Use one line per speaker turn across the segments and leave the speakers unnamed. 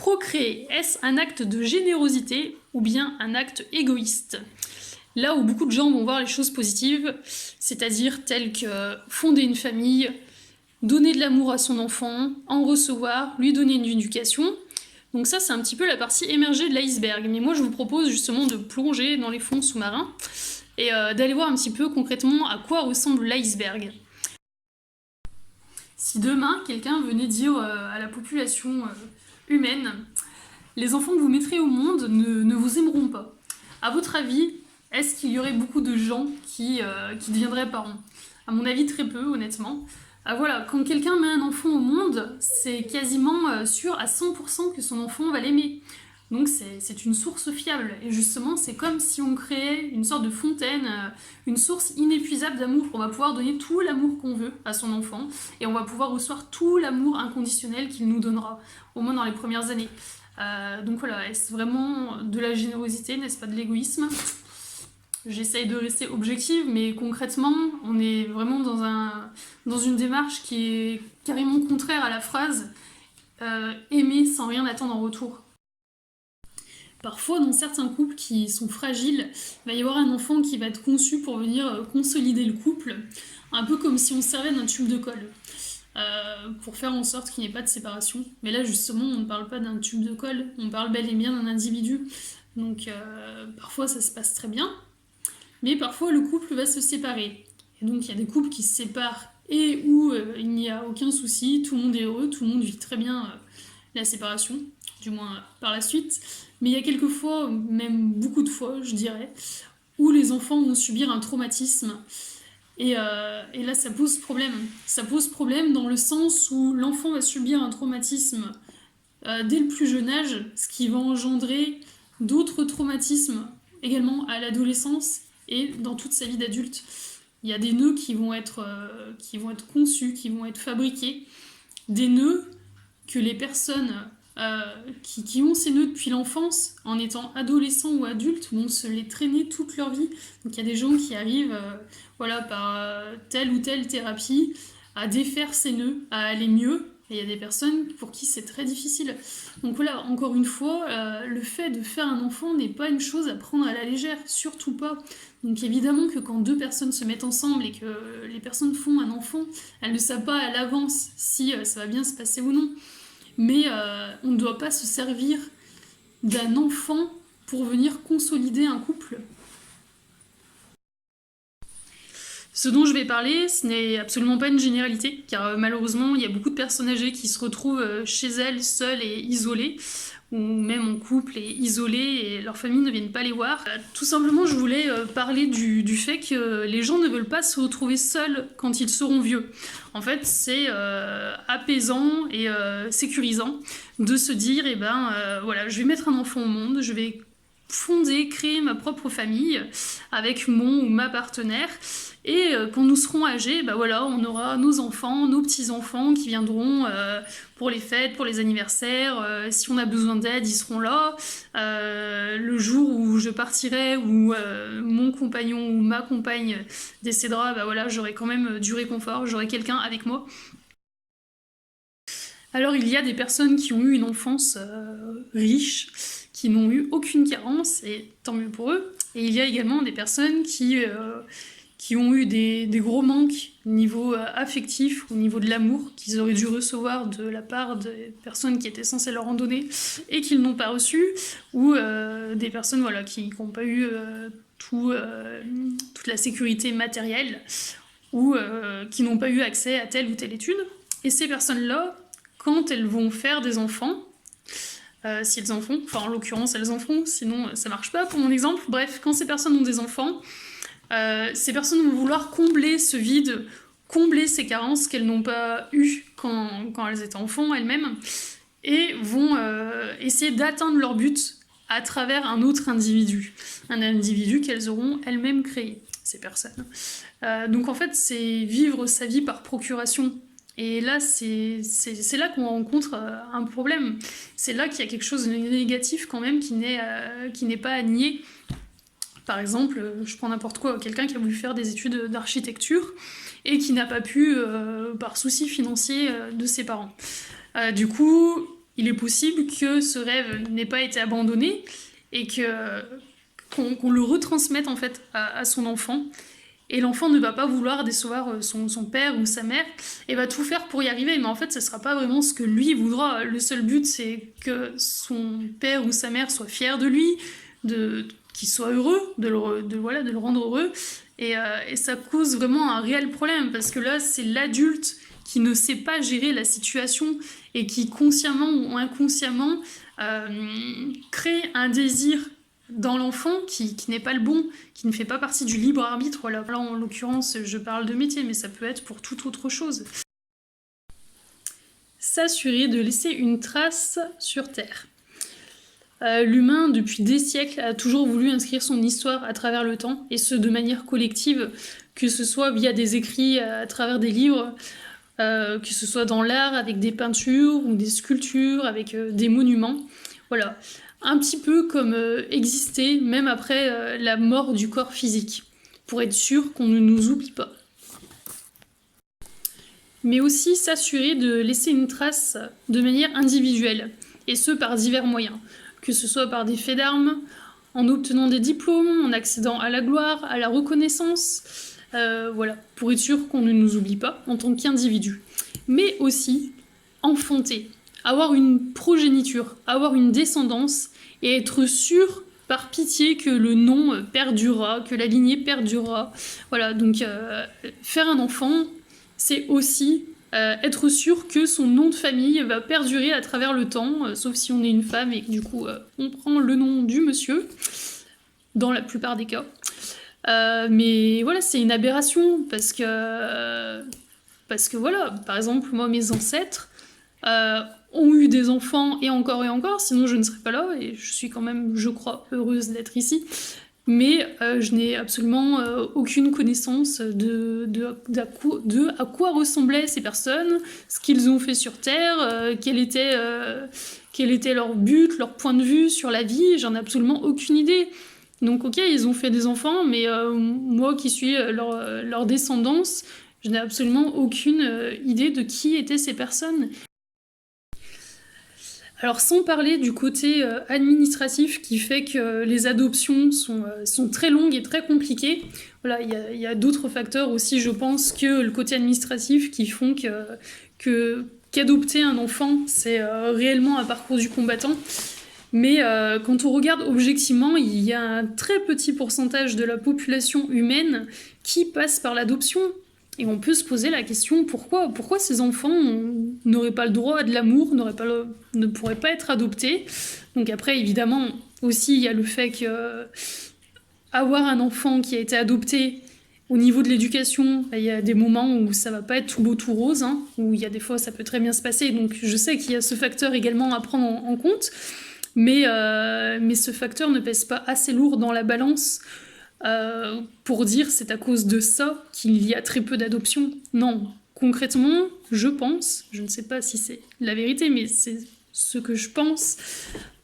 Procréer, est-ce un acte de générosité ou bien un acte égoïste? Là où beaucoup de gens vont voir les choses positives, c'est-à-dire telles que fonder une famille, donner de l'amour à son enfant, en recevoir, lui donner une éducation. Donc ça, c'est un petit peu la partie émergée de l'iceberg. Mais moi, je vous propose justement de plonger dans les fonds sous-marins et d'aller voir un petit peu concrètement à quoi ressemble l'iceberg. Si demain, quelqu'un venait dire à la population humaine, les enfants que vous mettrez au monde ne vous aimeront pas. À votre avis, est-ce qu'il y aurait beaucoup de gens qui deviendraient parents? À mon avis, très peu, honnêtement. Voilà, quand quelqu'un met un enfant au monde, c'est quasiment sûr à 100% que son enfant va l'aimer. Donc c'est une source fiable. Et justement, c'est comme si on créait une sorte de fontaine, une source inépuisable d'amour. On va pouvoir donner tout l'amour qu'on veut à son enfant et on va pouvoir recevoir tout l'amour inconditionnel qu'il nous donnera, au moins dans les premières années. Donc voilà, est-ce vraiment de la générosité, n'est-ce pas de l'égoïsme? J'essaye de rester objective, mais concrètement, on est vraiment dans une démarche qui est carrément contraire à la phrase aimer sans rien attendre en retour. Parfois, dans certains couples qui sont fragiles, il va y avoir un enfant qui va être conçu pour venir consolider le couple, un peu comme si on servait d'un tube de colle, pour faire en sorte qu'il n'y ait pas de séparation. Mais là, justement, on ne parle pas d'un tube de colle, on parle bel et bien d'un individu. Donc, parfois, ça se passe très bien, mais parfois, le couple va se séparer. Et donc, il y a des couples qui se séparent et où il n'y a aucun souci, tout le monde est heureux, tout le monde vit très bien la séparation, du moins par la suite. Mais il y a quelques fois, même beaucoup de fois, je dirais, où les enfants vont subir un traumatisme. Et là, ça pose problème. Ça pose problème dans le sens où l'enfant va subir un traumatisme dès le plus jeune âge, ce qui va engendrer d'autres traumatismes également à l'adolescence et dans toute sa vie d'adulte. Il y a des nœuds qui vont être conçus, qui vont être fabriqués, des nœuds que les personnes qui ont ces nœuds depuis l'enfance, en étant adolescents ou adultes, vont se les traîner toute leur vie. Donc il y a des gens qui arrivent par telle ou telle thérapie à défaire ces nœuds, à aller mieux. Et il y a des personnes pour qui c'est très difficile. Donc voilà, encore une fois, le fait de faire un enfant n'est pas une chose à prendre à la légère, surtout pas. Donc évidemment que quand deux personnes se mettent ensemble et que les personnes font un enfant, elles ne savent pas à l'avance si ça va bien se passer ou non. Mais on ne doit pas se servir d'un enfant pour venir consolider un couple. Ce dont je vais parler, ce n'est absolument pas une généralité, car malheureusement, il y a beaucoup de personnes âgées qui se retrouvent chez elles, seules et isolées, ou même en couple et isolées, et leurs familles ne viennent pas les voir. Tout simplement, je voulais parler du fait que les gens ne veulent pas se retrouver seuls quand ils seront vieux. En fait, c'est apaisant et sécurisant de se dire, voilà, je vais mettre un enfant au monde, je vais créer ma propre famille avec mon ou ma partenaire. Et quand nous serons âgés, voilà, on aura nos enfants, nos petits-enfants qui viendront pour les fêtes, pour les anniversaires. Si on a besoin d'aide, ils seront là. Le jour où je partirai, où mon compagnon ou ma compagne décédera, voilà, j'aurai quand même du réconfort, j'aurai quelqu'un avec moi. Alors il y a des personnes qui ont eu une enfance riche, qui n'ont eu aucune carence, et tant mieux pour eux. Et il y a également des personnes qui ont eu des gros manques au niveau affectif, au niveau de l'amour, qu'ils auraient dû recevoir de la part des personnes qui étaient censées leur en donner, et qu'ils n'ont pas reçu, ou des personnes voilà, qui n'ont pas eu toute la sécurité matérielle, ou qui n'ont pas eu accès à telle ou telle étude. Et ces personnes-là, quand elles vont faire des enfants, si elles en font, enfin en l'occurrence elles en font, sinon ça marche pas pour mon exemple, bref, quand ces personnes ont des enfants, ces personnes vont vouloir combler ce vide, combler ces carences qu'elles n'ont pas eues quand elles étaient enfants elles-mêmes, et vont essayer d'atteindre leur but à travers un autre individu, un individu qu'elles auront elles-mêmes créé, ces personnes. Donc en fait, c'est vivre sa vie par procuration. Et là, c'est là qu'on rencontre un problème. C'est là qu'il y a quelque chose de négatif quand même qui n'est pas à nier. Par exemple, je prends n'importe quoi, quelqu'un qui a voulu faire des études d'architecture et qui n'a pas pu par souci financier de ses parents. Du coup, il est possible que ce rêve n'ait pas été abandonné et qu'on le retransmette en fait à son enfant. Et l'enfant ne va pas vouloir décevoir son père ou sa mère et va tout faire pour y arriver. Mais en fait, ce ne sera pas vraiment ce que lui voudra. Le seul but, c'est que son père ou sa mère soit fier de lui, qu'il soit heureux, de le rendre heureux. Et ça cause vraiment un réel problème parce que là, c'est l'adulte qui ne sait pas gérer la situation et qui, consciemment ou inconsciemment, crée un désir dans l'enfant qui n'est pas le bon, qui ne fait pas partie du libre arbitre. Voilà. Là, en l'occurrence, je parle de métier, mais ça peut être pour toute autre chose. S'assurer de laisser une trace sur Terre. L'humain, depuis des siècles, a toujours voulu inscrire son histoire à travers le temps, et ce, de manière collective, que ce soit via des écrits à travers des livres, que ce soit dans l'art, avec des peintures ou des sculptures, avec des monuments. Voilà. Un petit peu comme exister même après la mort du corps physique, pour être sûr qu'on ne nous oublie pas. Mais aussi s'assurer de laisser une trace de manière individuelle, et ce par divers moyens, que ce soit par des faits d'armes, en obtenant des diplômes, en accédant à la gloire, à la reconnaissance, voilà, pour être sûr qu'on ne nous oublie pas en tant qu'individu. Mais aussi enfanter, avoir une progéniture, avoir une descendance et être sûr par pitié que le nom perdurera, que la lignée perdurera. Voilà, donc faire un enfant, c'est aussi être sûr que son nom de famille va perdurer à travers le temps, sauf si on est une femme et que du coup on prend le nom du monsieur, dans la plupart des cas. Mais voilà, c'est une aberration, parce que voilà, par exemple, moi, mes ancêtres ont eu des enfants et encore, sinon je ne serais pas là, et je suis quand même, je crois, heureuse d'être ici. Mais je n'ai absolument aucune connaissance à quoi ressemblaient ces personnes, ce qu'ils ont fait sur Terre, quel était leur but, leur point de vue sur la vie. J'en ai absolument aucune idée. Donc ok, ils ont fait des enfants, mais moi qui suis leur descendance, je n'ai absolument aucune idée de qui étaient ces personnes. Alors sans parler du côté administratif qui fait que les adoptions sont très longues et très compliquées, voilà, il y a d'autres facteurs aussi, je pense, que le côté administratif qui font qu'adopter un enfant, c'est réellement un parcours du combattant. Mais quand on regarde objectivement, il y a un très petit pourcentage de la population humaine qui passe par l'adoption. Et on peut se poser la question, pourquoi ces enfants n'auraient pas le droit à de l'amour, ne pourraient pas être adoptés. Donc après, évidemment, aussi, il y a le fait que avoir un enfant qui a été adopté, au niveau de l'éducation, il y a des moments où ça va pas être tout beau tout rose, hein, où il y a des fois ça peut très bien se passer. Donc je sais qu'il y a ce facteur également à prendre en compte. Mais ce facteur ne pèse pas assez lourd dans la balance pour dire c'est à cause de ça qu'il y a très peu d'adoptions. Non, concrètement, je pense, je ne sais pas si c'est la vérité, mais c'est ce que je pense,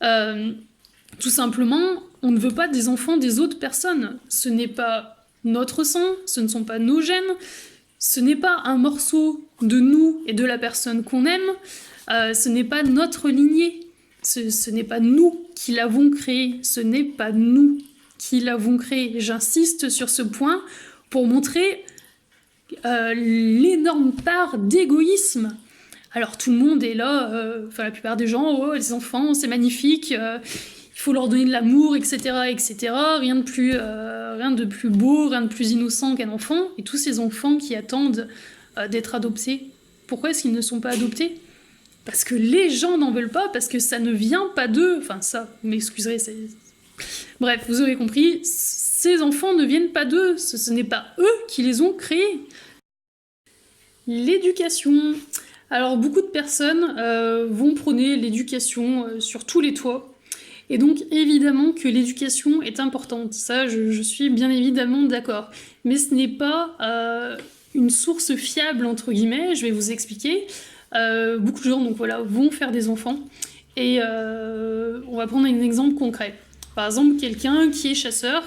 tout simplement, on ne veut pas des enfants des autres personnes. Ce n'est pas notre sang, ce ne sont pas nos gènes, ce n'est pas un morceau de nous et de la personne qu'on aime, ce n'est pas notre lignée. Ce n'est pas nous qui l'avons créé, ce n'est pas nous qui l'avons créé. J'insiste sur ce point pour montrer l'énorme part d'égoïsme. Alors tout le monde est là, la plupart des gens, oh les enfants c'est magnifique, il faut leur donner de l'amour, etc., etc. Rien de plus beau, rien de plus innocent qu'un enfant. Et tous ces enfants qui attendent d'être adoptés, pourquoi est-ce qu'ils ne sont pas adoptés ? Parce que les gens n'en veulent pas, parce que ça ne vient pas d'eux. Enfin, ça, vous m'excuserez, c'est... Bref, vous aurez compris, ces enfants ne viennent pas d'eux, ce n'est pas eux qui les ont créés. L'éducation. Alors, beaucoup de personnes vont prôner l'éducation sur tous les toits. Et donc, évidemment que l'éducation est importante. Ça, je suis bien évidemment d'accord. Mais ce n'est pas une source fiable, entre guillemets, je vais vous expliquer. Beaucoup de gens donc, voilà, vont faire des enfants et on va prendre un exemple concret. Par exemple, quelqu'un qui est chasseur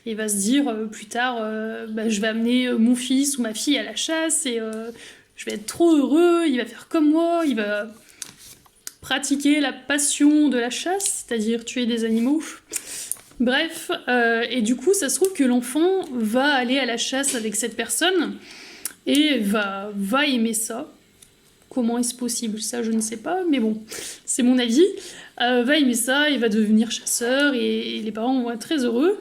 et va se dire plus tard je vais amener mon fils ou ma fille à la chasse et je vais être trop heureux, il va faire comme moi, il va pratiquer la passion de la chasse, c'est-à-dire tuer des animaux. Bref, et du coup, ça se trouve que l'enfant va aller à la chasse avec cette personne et va aimer ça. Comment est-ce possible? Ça, je ne sais pas, mais bon, c'est mon avis. Va aimer ça, il va devenir chasseur et les parents vont être très heureux.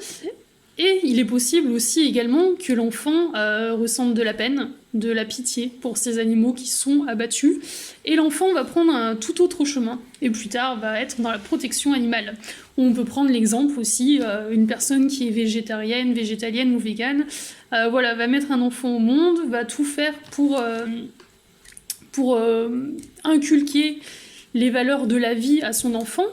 Et il est possible aussi également que l'enfant ressente de la peine, de la pitié pour ces animaux qui sont abattus. Et l'enfant va prendre un tout autre chemin, et plus tard va être dans la protection animale. On peut prendre l'exemple aussi, une personne qui est végétarienne, végétalienne ou végane, voilà, va mettre un enfant au monde, va tout faire pour inculquer les valeurs de la vie à son enfant.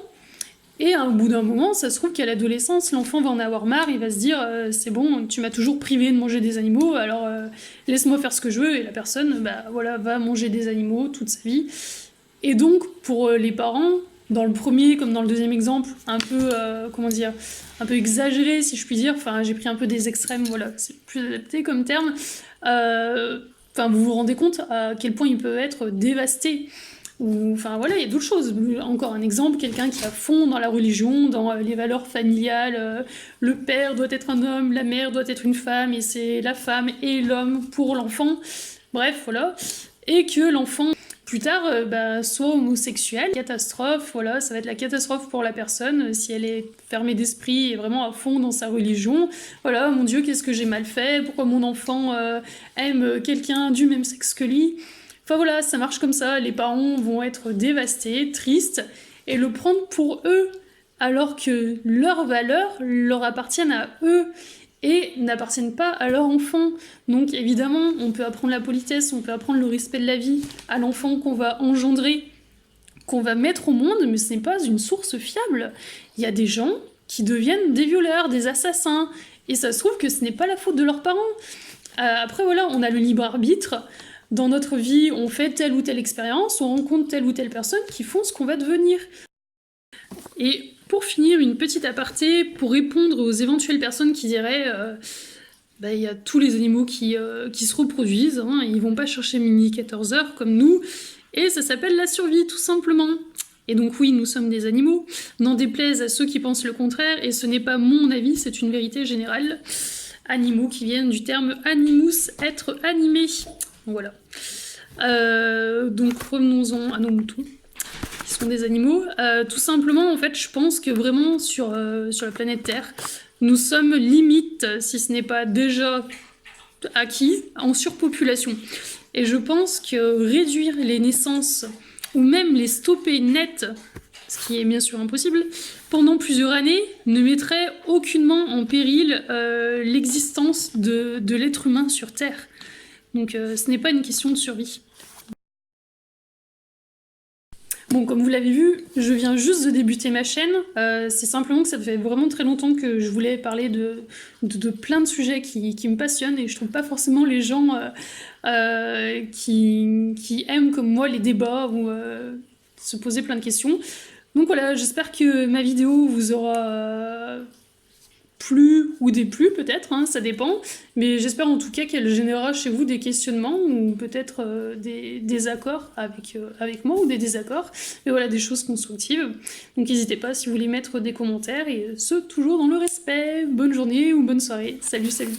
Et au bout d'un moment, ça se trouve qu'à l'adolescence, l'enfant va en avoir marre, il va se dire c'est bon, tu m'as toujours privé de manger des animaux, alors laisse-moi faire ce que je veux, et la personne voilà, va manger des animaux toute sa vie. Et donc, pour les parents, dans le premier comme dans le deuxième exemple, un peu, un peu exagéré si je puis dire, enfin j'ai pris un peu des extrêmes, voilà, c'est plus adapté comme terme, vous vous rendez compte à quel point il peut être dévasté. Enfin voilà, il y a d'autres choses. Encore un exemple, quelqu'un qui est à fond dans la religion, dans les valeurs familiales, le père doit être un homme, la mère doit être une femme, et c'est la femme et l'homme pour l'enfant. Bref, voilà. Et que l'enfant, plus tard, soit homosexuel. Catastrophe, voilà, ça va être la catastrophe pour la personne si elle est fermée d'esprit et vraiment à fond dans sa religion. Voilà, mon Dieu, qu'est-ce que j'ai mal fait? Pourquoi mon enfant aime quelqu'un du même sexe que lui? Enfin voilà, ça marche comme ça, les parents vont être dévastés, tristes, et le prendre pour eux, alors que leurs valeurs leur appartiennent à eux et n'appartiennent pas à leur enfant. Donc évidemment, on peut apprendre la politesse, on peut apprendre le respect de la vie à l'enfant qu'on va engendrer, qu'on va mettre au monde, mais ce n'est pas une source fiable. Il y a des gens qui deviennent des violeurs, des assassins, et ça se trouve que ce n'est pas la faute de leurs parents. Après voilà, on a le libre arbitre. Dans notre vie, on fait telle ou telle expérience, on rencontre telle ou telle personne qui font ce qu'on va devenir. Et pour finir, une petite aparté pour répondre aux éventuelles personnes qui diraient il y a tous les animaux qui se reproduisent, hein, ils vont pas chercher mini 14 heures comme nous, et ça s'appelle la survie tout simplement. Et donc oui, nous sommes des animaux, n'en déplaise à ceux qui pensent le contraire, et ce n'est pas mon avis, c'est une vérité générale. Animaux qui viennent du terme animus, être animé. Voilà. Donc revenons-en à nos moutons, qui sont des animaux. Tout simplement, en fait, je pense que vraiment sur la planète Terre, nous sommes limite, si ce n'est pas déjà acquis, en surpopulation. Et je pense que réduire les naissances, ou même les stopper net, ce qui est bien sûr impossible, pendant plusieurs années, ne mettrait aucunement en péril l'existence de l'être humain sur Terre. Donc ce n'est pas une question de survie. Bon, comme vous l'avez vu, je viens juste de débuter ma chaîne. C'est simplement que ça fait vraiment très longtemps que je voulais parler de plein de sujets qui me passionnent, et je trouve pas forcément les gens qui aiment comme moi les débats ou se poser plein de questions. Donc voilà, j'espère que ma vidéo vous aura plu ou déplu peut-être, hein, ça dépend, mais j'espère en tout cas qu'elle générera chez vous des questionnements ou peut-être des désaccords avec moi ou des désaccords, mais voilà, des choses constructives. Donc n'hésitez pas si vous voulez mettre des commentaires, et ce, toujours dans le respect. Bonne journée ou bonne soirée. Salut, salut.